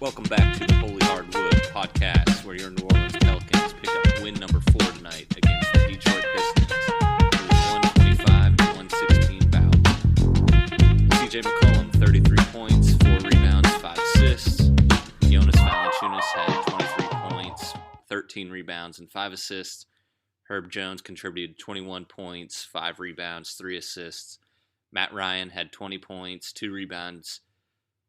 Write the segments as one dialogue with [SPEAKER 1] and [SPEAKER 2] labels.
[SPEAKER 1] Welcome back to the Holy Hardwood podcast, where your New Orleans Pelicans pick up win number 4 tonight against the Detroit Pistons. It was 125-116 Pels. CJ McCollum, 33 points, 4 rebounds, 5 assists. Jonas Valanciunas had 23 points, 13 rebounds, and 5 assists. Herb Jones contributed 21 points, 5 rebounds, 3 assists. Matt Ryan had 20 points, 2 rebounds,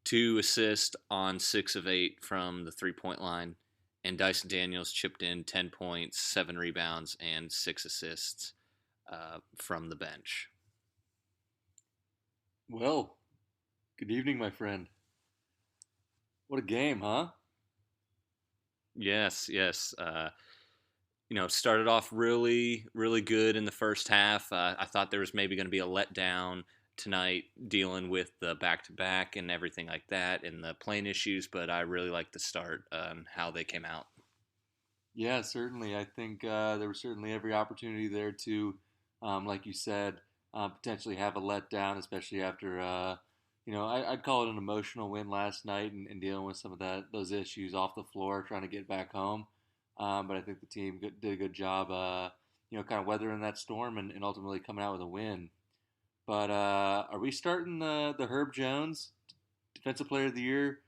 [SPEAKER 1] 2 assists on 6 of 8 from the three-point line. And Dyson Daniels chipped in 10 points, 7 rebounds, and 6 assists from the bench.
[SPEAKER 2] Well, good evening, my friend. What a game, huh?
[SPEAKER 1] Yes. Started off really, really good in the first half. I thought there was maybe going to be a letdown tonight dealing with the back-to-back and everything like that and the plane issues, but I really liked the start and how they came out.
[SPEAKER 2] Yeah, certainly. I think there was certainly every opportunity there to, like you said, potentially have a letdown, especially after, I'd call it an emotional win last night and dealing with some of those issues off the floor, trying to get back home. But I think the team did a good job, kind of weathering that storm and ultimately coming out with a win. But are we starting the Herb Jones Defensive Player of the Year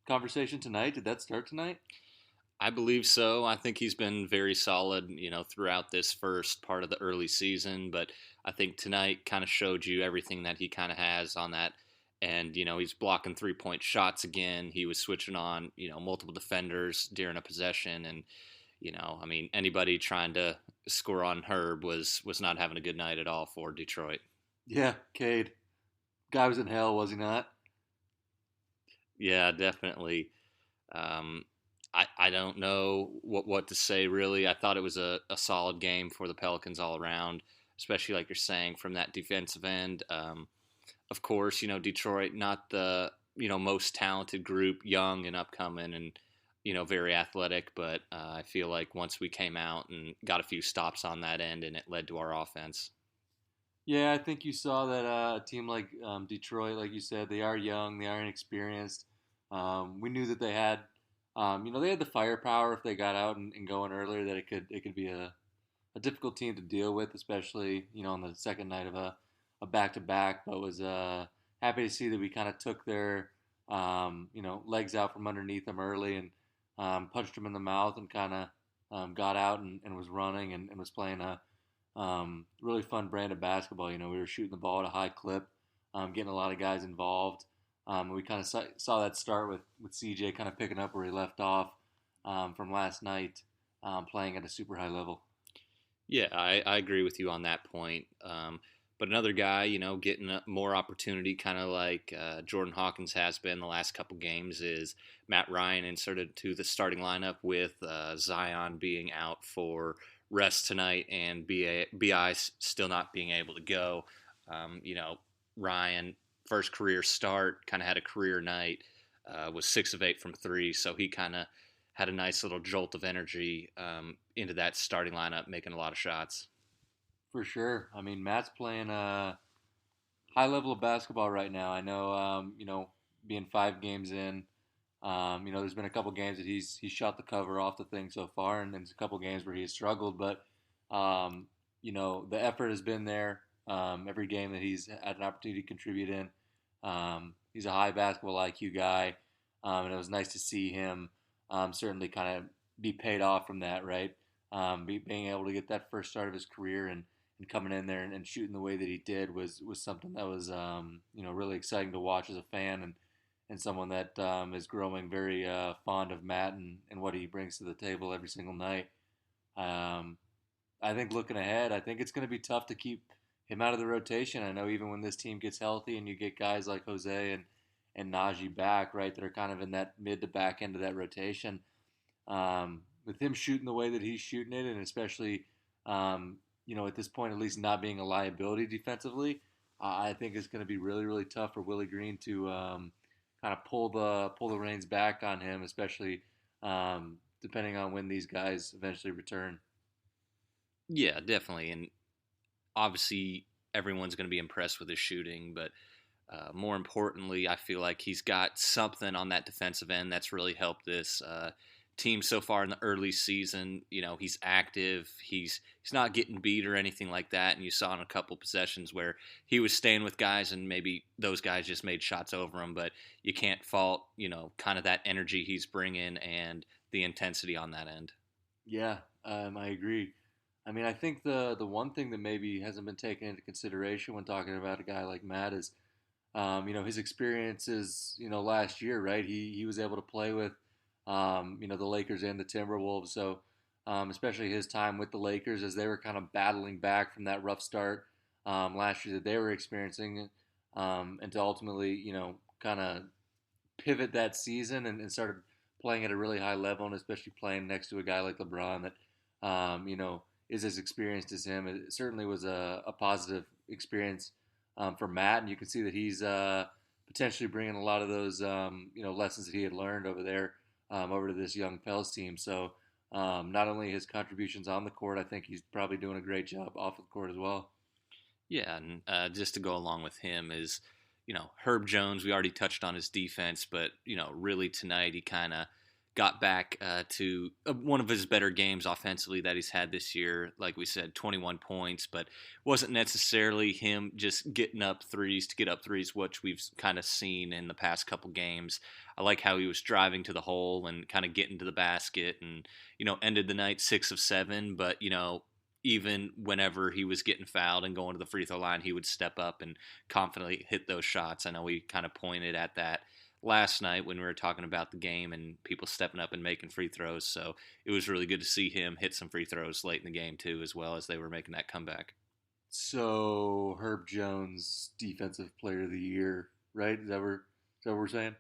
[SPEAKER 2] conversation tonight? Did that start tonight?
[SPEAKER 1] I believe so. I think he's been very solid, throughout this first part of the early season. But I think tonight kind of showed you everything that he kind of has on that. And, he's blocking three-point shots again. He was switching on, multiple defenders during a possession. And, anybody trying to score on Herb was not having a good night at all for Detroit.
[SPEAKER 2] Yeah, Cade. Guy was in hell, was he not?
[SPEAKER 1] Yeah, definitely. I don't know what to say, really. I thought it was a solid game for the Pelicans all around, especially like you're saying from that defensive end. Of course, Detroit, not the, most talented group, young and upcoming and, very athletic. But I feel like once we came out and got a few stops on that end and it led to our offense.
[SPEAKER 2] Yeah, I think you saw that a team like Detroit, like you said, they are young, they are inexperienced. We knew that they had, they had the firepower if they got out and going earlier, that it could be a difficult team to deal with, especially on the second night of a back-to-back. But was happy to see that we kind of took their legs out from underneath them early and punched them in the mouth and kind of got out and was running and was playing a really fun brand of basketball. We were shooting the ball at a high clip, getting a lot of guys involved. We kind of saw that start with CJ kind of picking up where he left off from last night, playing at a super high level.
[SPEAKER 1] Yeah, I agree with you on that point. But another guy, getting more opportunity, kind of like Jordan Hawkins has been the last couple games, is Matt Ryan inserted to the starting lineup with Zion being out for rest tonight and BI still not being able to go. Ryan, first career start, kind of had a career night, was 6 of 8 from 3, so he kind of had a nice little jolt of energy into that starting lineup, making a lot of shots.
[SPEAKER 2] For sure. I mean, Matt's playing a high level of basketball right now. I know, being 5 games in, there's been a couple games that he's shot the cover off the thing so far, and there's a couple games where he's struggled. But, the effort has been there. Every game that he's had an opportunity to contribute in, he's a high basketball IQ guy, and it was nice to see him certainly kind of be paid off from that, right? Being able to get that first start of his career and coming in there and shooting the way that he did was something that was really exciting to watch as a fan and someone that is growing very fond of Matt and what he brings to the table every single night. I think looking ahead, I think it's going to be tough to keep him out of the rotation. I know even when this team gets healthy and you get guys like Jose and Najee back, right, that are kind of in that mid to back end of that rotation, with him shooting the way that he's shooting it, and especially at this point at least not being a liability defensively, I think it's going to be really, really tough for Willie Green to kind of pull the reins back on him, especially depending on when these guys eventually return.
[SPEAKER 1] Yeah, definitely, and obviously everyone's going to be impressed with his shooting, but More importantly, I feel like he's got something on that defensive end that's really helped this team so far in the early season. He's active. He's not getting beat or anything like that. And you saw in a couple possessions where he was staying with guys, and maybe those guys just made shots over him. But you can't fault, kind of that energy he's bringing and the intensity on that end.
[SPEAKER 2] Yeah, I agree. I mean, I think the one thing that maybe hasn't been taken into consideration when talking about a guy like Matt is, his experiences, last year, right? He was able to play with, the Lakers and the Timberwolves. So, especially his time with the Lakers as they were kind of battling back from that rough start last year that they were experiencing, and to ultimately, kind of pivot that season and started playing at a really high level, and especially playing next to a guy like LeBron that, is as experienced as him. It certainly was a positive experience for Matt, and you can see that he's potentially bringing a lot of those, lessons that he had learned over there over to this young Pels team. So not only his contributions on the court, I think he's probably doing a great job off the court as well.
[SPEAKER 1] Yeah, and just to go along with him is, Herb Jones. We already touched on his defense, but really tonight he kind of got back to one of his better games offensively that he's had this year. Like we said, 21 points, but wasn't necessarily him just getting up threes to get up threes, which we've kind of seen in the past couple games. I like how he was driving to the hole and kind of getting to the basket, and ended the night 6 of 7. But even whenever he was getting fouled and going to the free throw line, he would step up and confidently hit those shots. I know we kind of pointed at that last night when we were talking about the game and people stepping up and making free throws. So it was really good to see him hit some free throws late in the game too, as well as they were making that comeback.
[SPEAKER 2] So Herb Jones, Defensive Player of the Year, right? Is that what we're saying?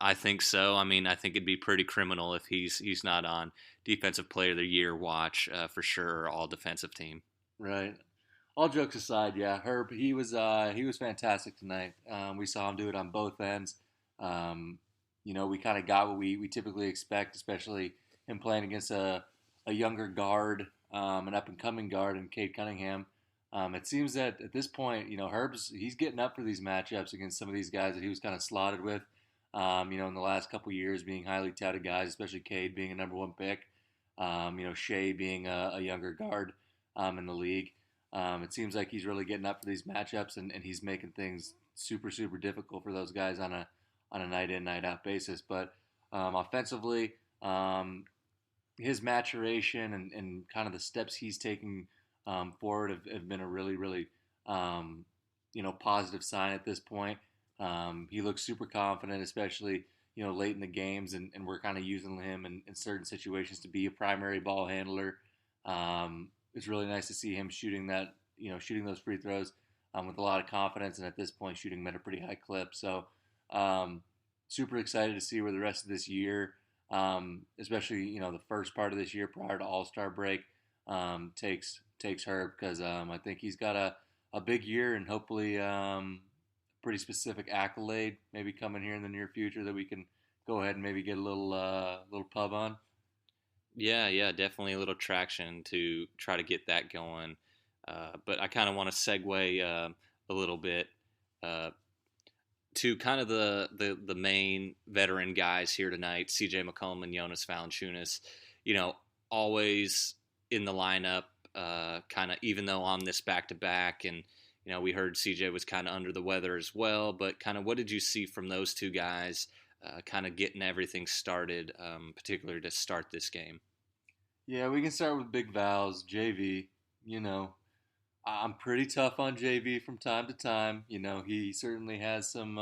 [SPEAKER 1] I think so. I mean, I think it'd be pretty criminal if he's not on Defensive Player of the Year watch for sure, all defensive team.
[SPEAKER 2] Right. All jokes aside, yeah, Herb, he was fantastic tonight. We saw him do it on both ends. Um, we kind of got what we typically expect, especially him playing against a younger guard, an up and coming guard in Cade Cunningham. It seems that at this point, he's getting up for these matchups against some of these guys that he was kind of slotted with. In the last couple years, being highly touted guys, especially Cade being a number one pick. Shea being a younger guard in the league. It seems like he's really getting up for these matchups, and he's making things super, super difficult for those guys on a night in, night out basis. But offensively, his maturation and kind of the steps he's taking forward have been a really, really positive sign at this point. He looks super confident, especially late in the games, and we're kind of using him in certain situations to be a primary ball handler. It's really nice to see him shooting those free throws with a lot of confidence, and at this point, shooting them at a pretty high clip. So, super excited to see where the rest of this year, especially the first part of this year prior to All Star break, takes her, because I think he's got a big year, and hopefully pretty specific accolade maybe coming here in the near future that we can go ahead and maybe get a little pub on.
[SPEAKER 1] Yeah, definitely a little traction to try to get that going. But I kind of want to segue a little bit uh, to kind of the main veteran guys here tonight, C.J. McCollum and Jonas Valanciunas. Always in the lineup, kind of even though on this back to back, and we heard C.J. was kind of under the weather as well. But kind of what did you see from those two guys, kind of getting everything started, particularly to start this game?
[SPEAKER 2] Yeah, we can start with Big Val's JV. You know, I'm pretty tough on JV from time to time. He certainly has some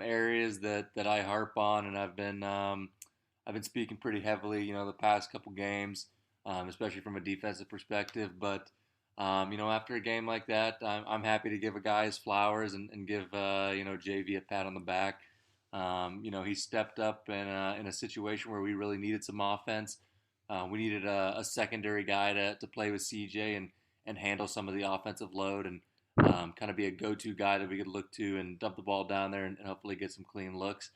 [SPEAKER 2] areas that I harp on, and I've been speaking pretty heavily. The past couple games, especially from a defensive perspective. But after a game like that, I'm happy to give a guy his flowers and give JV a pat on the back. He stepped up in a situation where we really needed some offense. We needed a secondary guy to play with CJ and handle some of the offensive load, and kind of be a go-to guy that we could look to and dump the ball down there and hopefully get some clean looks.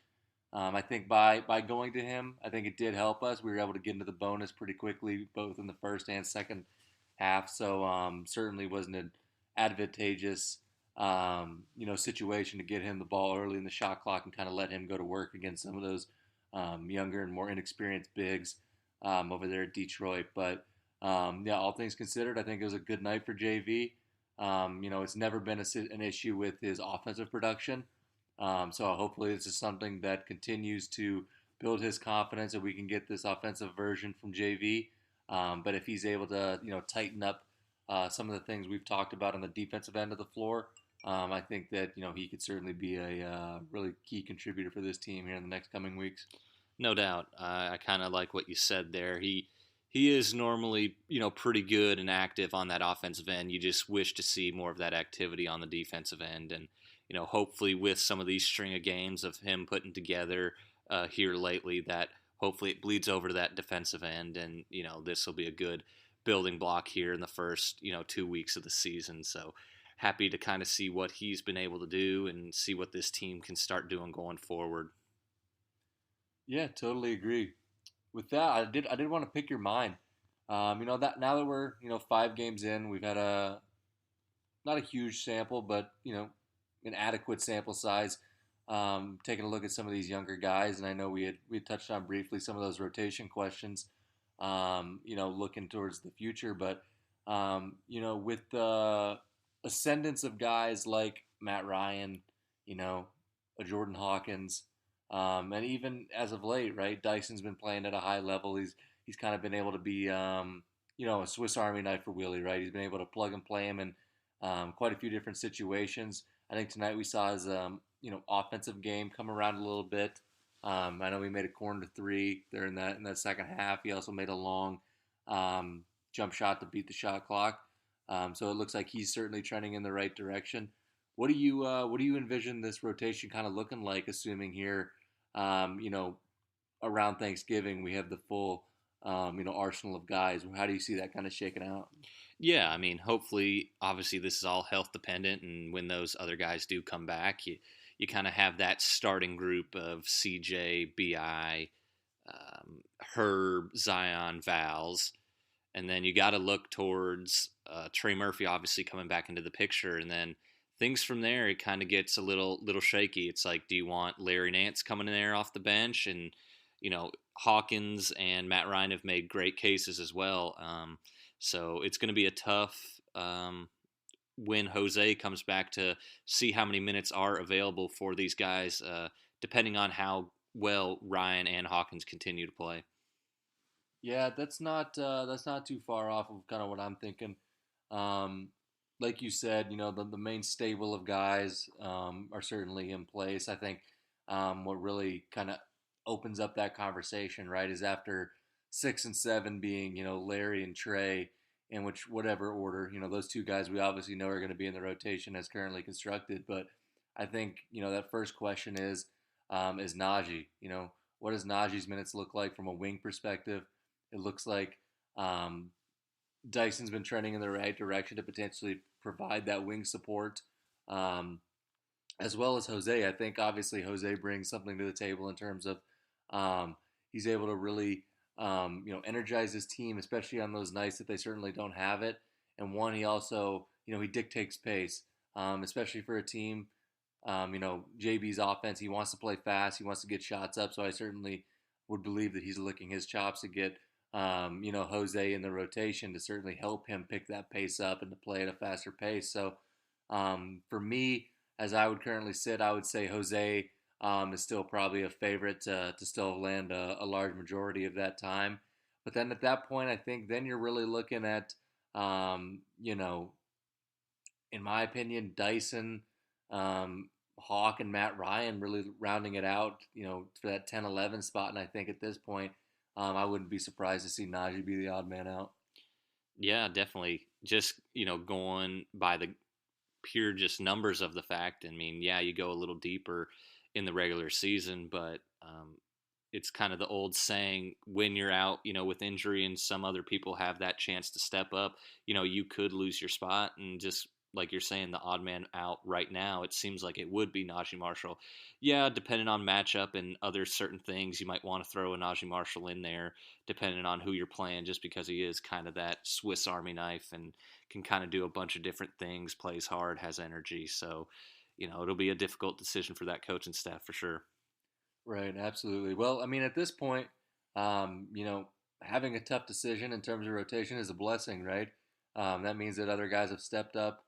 [SPEAKER 2] I think by going to him, I think it did help us. We were able to get into the bonus pretty quickly, both in the first and second half. So certainly wasn't an advantageous situation to get him the ball early in the shot clock and kind of let him go to work against some of those younger and more inexperienced bigs over there at Detroit. But yeah, all things considered, I think it was a good night for JV. It's never been an issue with his offensive production. So hopefully this is something that continues to build his confidence and we can get this offensive version from JV. But if he's able to, tighten up some of the things we've talked about on the defensive end of the floor, I think that he could certainly be a really key contributor for this team here in the next coming weeks.
[SPEAKER 1] No doubt. I kind of like what you said there. He is normally, pretty good and active on that offensive end. You just wish to see more of that activity on the defensive end. And, hopefully with some of these string of games of him putting together here lately, that hopefully it bleeds over to that defensive end. And, this will be a good building block here in the first, 2 weeks of the season. So happy to kind of see what he's been able to do and see what this team can start doing going forward.
[SPEAKER 2] Yeah, totally agree. With that, I did want to pick your mind. That now that we're 5 games in, we've had a not a huge sample, but an adequate sample size. Taking a look at some of these younger guys, and I know we had touched on briefly some of those rotation questions. Looking towards the future, but with the ascendance of guys like Matt Ryan, a Jordan Hawkins, and even as of late, right, Dyson's been playing at a high level. He's kind of been able to be a Swiss Army knife for Willie, right? He's been able to plug and play him in quite a few different situations. I think tonight we saw his offensive game come around a little bit. I know he made a corner three there in that second half. He also made a long jump shot to beat the shot clock. So it looks like he's certainly trending in the right direction. What do you envision this rotation kind of looking like, assuming here, around Thanksgiving we have the full arsenal of guys? How do you see that kind of shaking out?
[SPEAKER 1] Yeah, I mean, hopefully, obviously, this is all health dependent, and when those other guys do come back, you kind of have that starting group of CJ, Bi, Herb, Zion, Vals, and then you got to look towards Trey Murphy, obviously coming back into the picture, and then things from there it kind of gets a little shaky. It's like, do you want Larry Nance coming in there off the bench, and Hawkins and Matt Ryan have made great cases as well. So it's going to be a tough when Jose comes back to see how many minutes are available for these guys, depending on how well Ryan and Hawkins continue to play.
[SPEAKER 2] Yeah, that's not too far off of kind of what I'm thinking. Um, like you said, the main stable of guys are certainly in place. I think what really kind of opens up that conversation, right, is after 6 and 7 being, Larry and Trey, in which whatever order, those two guys we obviously know are going to be in the rotation as currently constructed. But I think, that first question is Najee. What does Najee's minutes look like from a wing perspective? It looks like um, Dyson's been trending in the right direction to potentially provide that wing support, um, as well as Jose. I think obviously Jose brings something to the table in terms of um, he's able to really energize his team, especially on those nights that they certainly don't have it. And one, he also he dictates pace, especially for a team. JB's offense, he wants to play fast, he wants to get shots up. So I certainly would believe that he's licking his chops to get Jose in the rotation to certainly help him pick that pace up and to play at a faster pace. So for me, as I would currently sit, I would say Jose is still probably a favorite to still land a large majority of that time. But then at that point, I think then you're really looking at, in my opinion, Dyson, Hawk, and Matt Ryan really rounding it out, for that 10-11 spot. And I think at this point, I wouldn't be surprised to see Najee be the odd man out.
[SPEAKER 1] Yeah, definitely. Just going by the pure just numbers of the fact. I mean, yeah, you go a little deeper in the regular season, but it's kind of the old saying, when you're out, with injury and some other people have that chance to step up, you could lose your spot. And just like you're saying, the odd man out right now, it seems like it would be Najee Marshall. Yeah, depending on matchup and other certain things, you might want to throw a Najee Marshall in there, depending on who you're playing, just because he is kind of that Swiss Army knife and can kind of do a bunch of different things, plays hard, has energy. So, it'll be a difficult decision for that coaching staff for sure.
[SPEAKER 2] Right, absolutely. Well, I mean, at this point, having a tough decision in terms of rotation is a blessing, right? That means that other guys have stepped up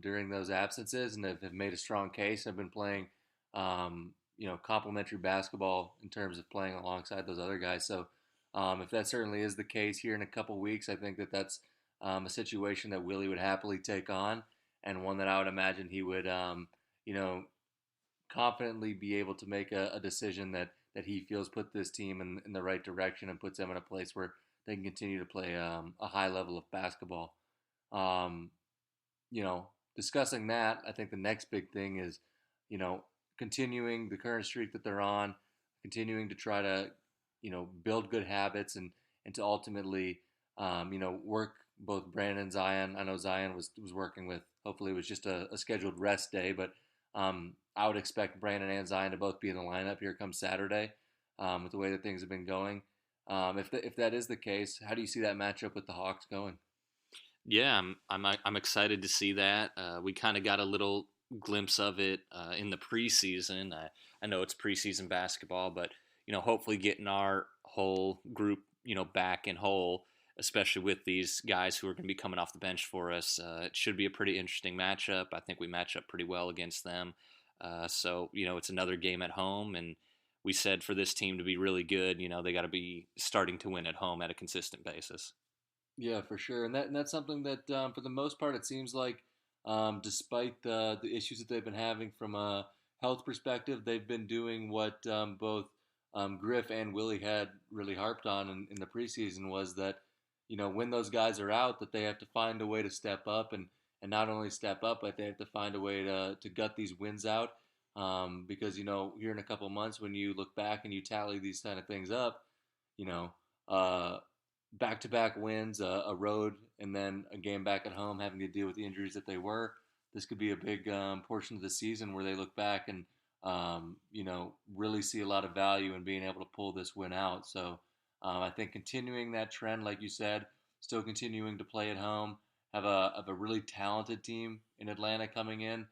[SPEAKER 2] during those absences and have made a strong case. Have been playing, complementary basketball in terms of playing alongside those other guys. So, if that certainly is the case here in a couple weeks, I think that that's a situation that Willie would happily take on, and one that I would imagine he would, you know, confidently be able to make a decision that he feels put this team in the right direction and puts them in a place where they can continue to play a high level of basketball. Um, Discussing that, I think the next big thing is, you know, continuing the current streak that they're on, continuing to try to, build good habits and to ultimately, work both Brandon and Zion. I know Zion was working with, hopefully it was just a scheduled rest day, but I would expect Brandon and Zion to both be in the lineup here come Saturday, with the way that things have been going. If that is the case, how do you see that matchup with the Hawks going?
[SPEAKER 1] Yeah, I'm excited to see that. We kind of got a little glimpse of it in the preseason. I know it's preseason basketball, but hopefully getting our whole group back in whole, especially with these guys who are going to be coming off the bench for us. It should be a pretty interesting matchup. I think we match up pretty well against them. So it's another game at home, and we said for this team to be really good, they got to be starting to win at home at a consistent basis.
[SPEAKER 2] Yeah, for sure, and that's something that for the most part it seems like, despite the issues that they've been having from a health perspective, they've been doing what both Griff and Willie had really harped on in the preseason was that when those guys are out, that they have to find a way to step up and not only step up, but they have to find a way to gut these wins out. Because here in a couple months, when you look back and you tally these kind of things up, you know. Uh, Back-to-back wins, a road, and then a game back at home, having to deal with the injuries that they were. This could be a big portion of the season where they look back and really see a lot of value in being able to pull this win out. So I think continuing that trend, like you said, still continuing to play at home, have a really talented team in Atlanta coming in.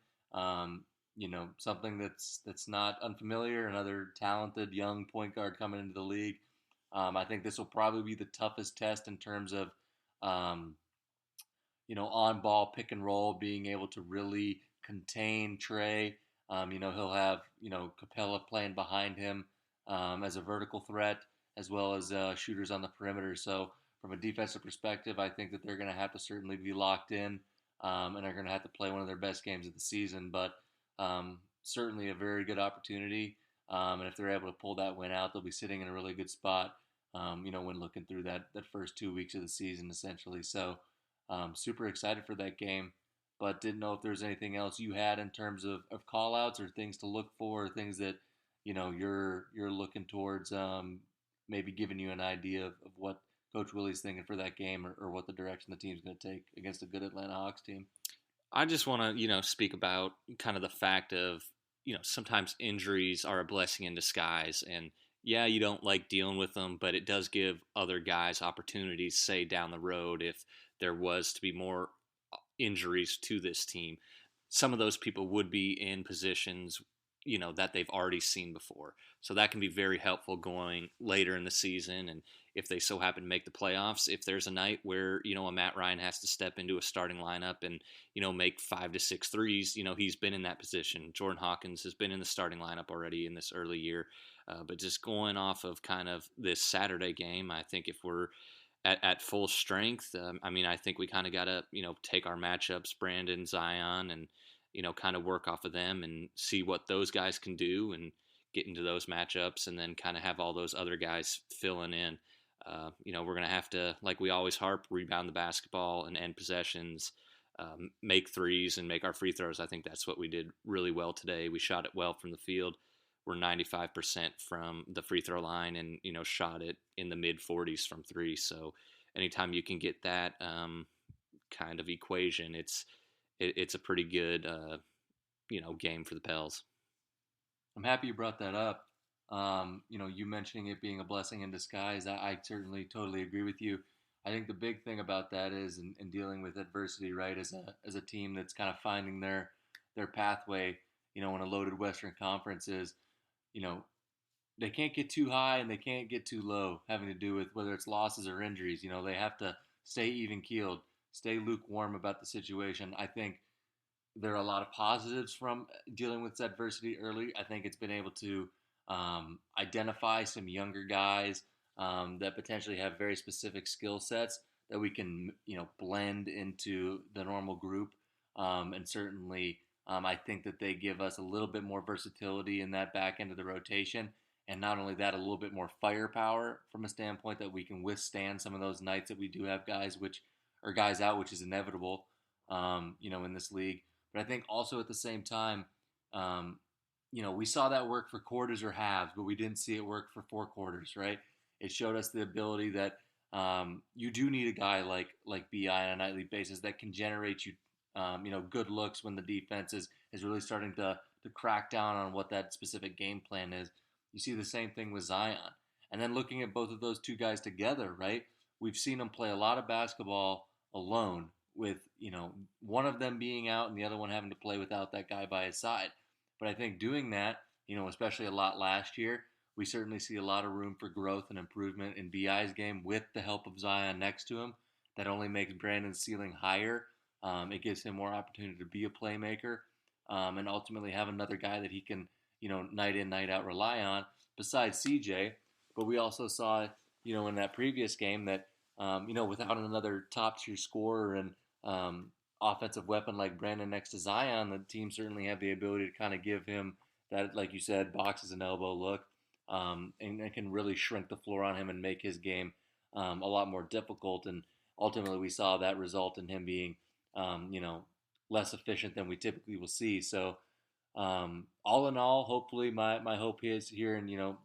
[SPEAKER 2] Something that's not unfamiliar. Another talented young point guard coming into the league. I think this will probably be the toughest test in terms of, um, on ball pick and roll, being able to really contain Trey. He'll have, Capella playing behind him as a vertical threat, as well as shooters on the perimeter. So, from a defensive perspective, I think that they're going to have to certainly be locked in and are going to have to play one of their best games of the season. But certainly a very good opportunity. And if they're able to pull that win out, they'll be sitting in a really good spot, when looking through that first 2 weeks of the season, essentially. So, super excited for that game, but didn't know if there's anything else you had in terms of call outs or things to look for, or things that, you're looking towards, maybe giving you an idea of what Coach Willie's thinking for that game, or what the direction the team's going to take against a good Atlanta Hawks team.
[SPEAKER 1] I just want to, speak about kind of the fact of, sometimes injuries are a blessing in disguise. And yeah, you don't like dealing with them, but it does give other guys opportunities, say down the road, if there was to be more injuries to this team. Some of those people would be in positions, that they've already seen before. So that can be very helpful going later in the season. And if they so happen to make the playoffs, if there's a night where, a Matt Ryan has to step into a starting lineup and, make 5 to 6 threes, he's been in that position. Jordan Hawkins has been in the starting lineup already in this early year. But just going off of kind of this Saturday game, I think if we're at full strength, I think we kind of got to, take our matchups, Brandon, Zion, and, kind of work off of them and see what those guys can do and get into those matchups, and then kind of have all those other guys filling in. We're going to have to, like we always harp, rebound the basketball and end possessions, make threes and make our free throws. I think that's what we did really well today. We shot it well from the field. We're 95% from the free throw line, and shot it in the mid 40s from three. So anytime you can get that kind of equation, it's a pretty good game for the Pels.
[SPEAKER 2] I'm happy you brought that up. You mentioning it being a blessing in disguise, I certainly totally agree with you. I think the big thing about that is in dealing with adversity, right? As a team that's kind of finding their pathway, in a loaded Western Conference is, you know, they can't get too high and they can't get too low, having to do with whether it's losses or injuries. They have to stay even keeled, stay lukewarm about the situation. I think there are a lot of positives from dealing with adversity early. I think it's been able to identify some younger guys that potentially have very specific skill sets that we can, blend into the normal group. And certainly, I think that they give us a little bit more versatility in that back end of the rotation. And not only that, a little bit more firepower from a standpoint that we can withstand some of those nights that we do have guys out, which is inevitable, in this league. But I think also at the same time, um, we saw that work for quarters or halves, but we didn't see it work for four quarters, right? It showed us the ability that you do need a guy like Bi on a nightly basis that can generate you, good looks when the defense is really starting to crack down on what that specific game plan is. You see the same thing with Zion, and then looking at both of those two guys together, right? We've seen them play a lot of basketball alone with one of them being out and the other one having to play without that guy by his side. But I think doing that, especially a lot last year, we certainly see a lot of room for growth and improvement in Bi's game with the help of Zion next to him. That only makes Brandon's ceiling higher. It gives him more opportunity to be a playmaker, and ultimately have another guy that he can, night in, night out rely on besides CJ. But we also saw, in that previous game that, without another top tier scorer and offensive weapon like Brandon next to Zion, the team certainly had the ability to kind of give him that, like you said, boxes and elbow look, and it can really shrink the floor on him and make his game a lot more difficult. And ultimately, we saw that result in him being, less efficient than we typically will see. So, all in all, hopefully, my hope is here in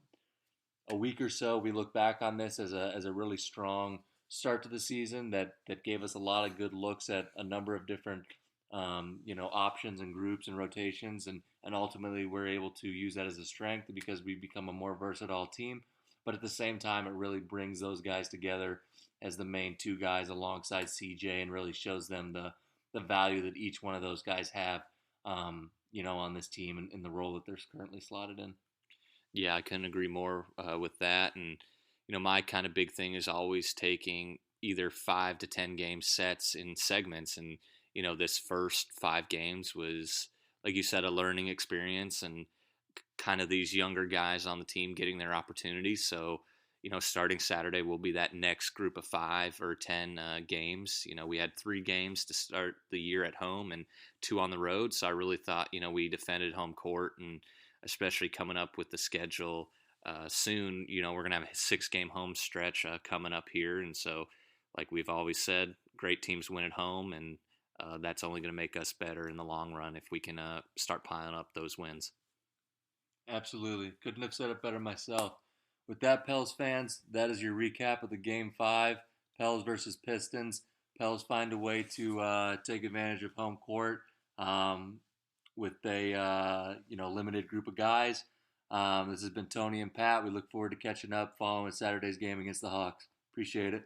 [SPEAKER 2] a week or so, we look back on this as a really strong start to the season that gave us a lot of good looks at a number of different options and groups and rotations, and ultimately we're able to use that as a strength because we become a more versatile team. But at the same time, it really brings those guys together as the main two guys alongside CJ and really shows them the value that each one of those guys have, on this team and in the role that they're currently slotted in.
[SPEAKER 1] Yeah, I couldn't agree more with that. And my kind of big thing is always taking either 5 to 10 game sets in segments. And this first 5 games was, like you said, a learning experience and kind of these younger guys on the team getting their opportunities. So starting Saturday will be that next group of 5 or 10 games. We had 3 games to start the year at home and 2 on the road. So I really thought we defended home court, and especially coming up with the schedule soon, we're going to have a 6 game home stretch coming up here. And so, like we've always said, great teams win at home, and that's only going to make us better in the long run if we can start piling up those wins.
[SPEAKER 2] Absolutely. Couldn't have said it better myself. With that, Pels fans, that is your recap of the Game 5, Pels versus Pistons. Pels find a way to take advantage of home court with a limited group of guys. This has been Tony and Pat. We look forward to catching up following Saturday's game against the Hawks. Appreciate it.